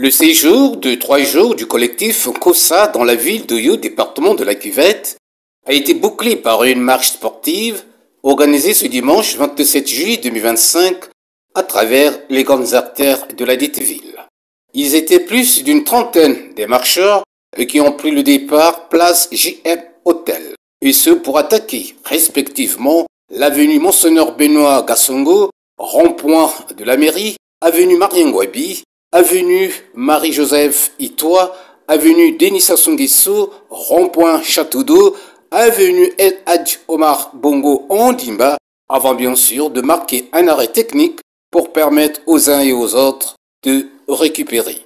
Le séjour de 3 jours du collectif COSA dans la ville d'Oyo, département de la Cuvette, a été bouclé par une marche sportive organisée ce dimanche 27 juillet 2025 à travers les grandes artères de la dite ville. Ils étaient plus d'une trentaine des marcheurs qui ont pris le départ place JM Hôtel, et ce pour attaquer respectivement l'avenue Monseigneur Benoît Gassongo, rond-point de la mairie, avenue Mariengwabi, avenue Marie-Joseph Itoa, avenue Denis Sassou Nguesso, rond-point Château d'Eau, avenue El Hadj Omar Bongo Ondimba, avant bien sûr de marquer un arrêt technique pour permettre aux uns et aux autres de récupérer.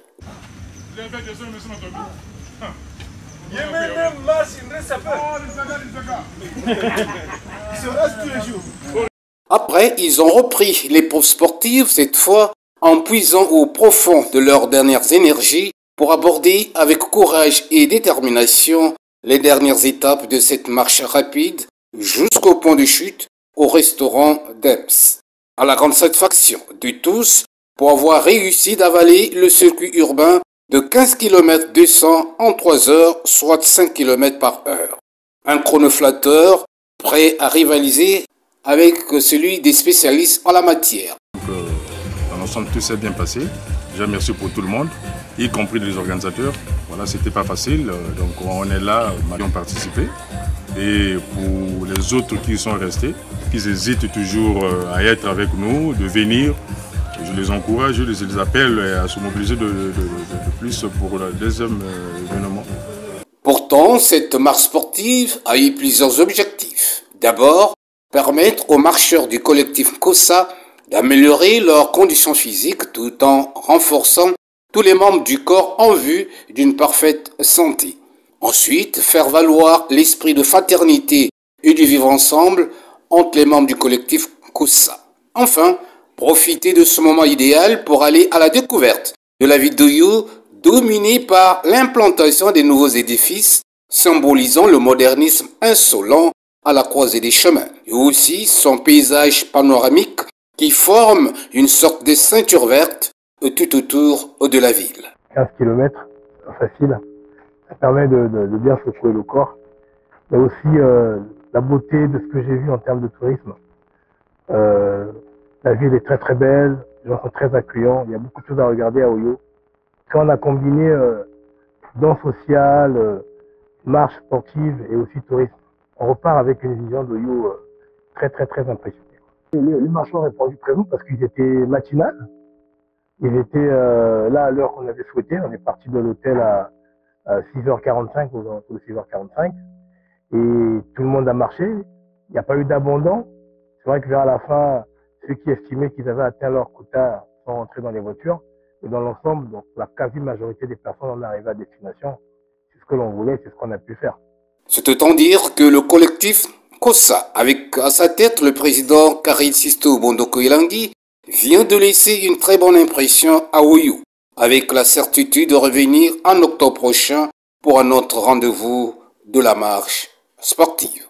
Après, ils ont repris l'épreuve sportive, cette fois en puisant au profond de leurs dernières énergies pour aborder avec courage et détermination les dernières étapes de cette marche rapide jusqu'au point de chute au restaurant d'Ems. À la grande satisfaction de tous pour avoir réussi d'avaler le circuit urbain de 15 km 200 en 3 heures, soit 5 km par heure. Un chronoflatteur prêt à rivaliser avec celui des spécialistes en la matière. Dans l'ensemble, tout s'est bien passé. Déjà, merci pour tout le monde, y compris les organisateurs. Voilà, c'était pas facile, donc on est là, nous avons participé. Et pour les autres qui sont restés, qui hésitent toujours à être avec nous, de venir, je les encourage, je les appelle à se mobiliser de plus pour le deuxième événement. Pourtant, cette marche sportive a eu plusieurs objectifs. D'abord, permettre aux marcheurs du collectif COSA d'améliorer leurs conditions physiques tout en renforçant tous les membres du corps en vue d'une parfaite santé. Ensuite, faire valoir l'esprit de fraternité et du vivre ensemble entre les membres du collectif COSA. Enfin, profiter de ce moment idéal pour aller à la découverte de la ville d'Oyo, dominée par l'implantation des nouveaux édifices, symbolisant le modernisme insolent à la croisée des chemins, et aussi son paysage panoramique qui forme une sorte de ceinture verte tout autour de la ville. 15 km, facile, ça permet de bien secouer le corps. Il y a aussi la beauté de ce que j'ai vu en termes de tourisme. La ville est très très belle, les gens sont très accueillants, il y a beaucoup de choses à regarder à Oyo. Quand on a combiné danse sociale, marche sportive et aussi tourisme, on repart avec une vision d'Oyo très très très impressionnante. Les marchands ont répondu présent parce qu'ils étaient matinales. Ils étaient là à l'heure qu'on avait souhaité. On est parti de l'hôtel à 6h45, aux alentours de 6h45. Et tout le monde a marché. Il n'y a pas eu d'abandon. C'est vrai que vers la fin, ceux qui estimaient qu'ils avaient atteint leur quota sont rentrés dans les voitures. Et dans l'ensemble, donc la quasi-majorité des personnes en arrivent à destination. C'est ce que l'on voulait, c'est ce qu'on a pu faire. C'est autant dire que le collectif COSA, avec à sa tête le président Karil Sisto Bondoko Ilangui, vient de laisser une très bonne impression à Oyo, avec la certitude de revenir en octobre prochain pour un autre rendez-vous de la marche sportive.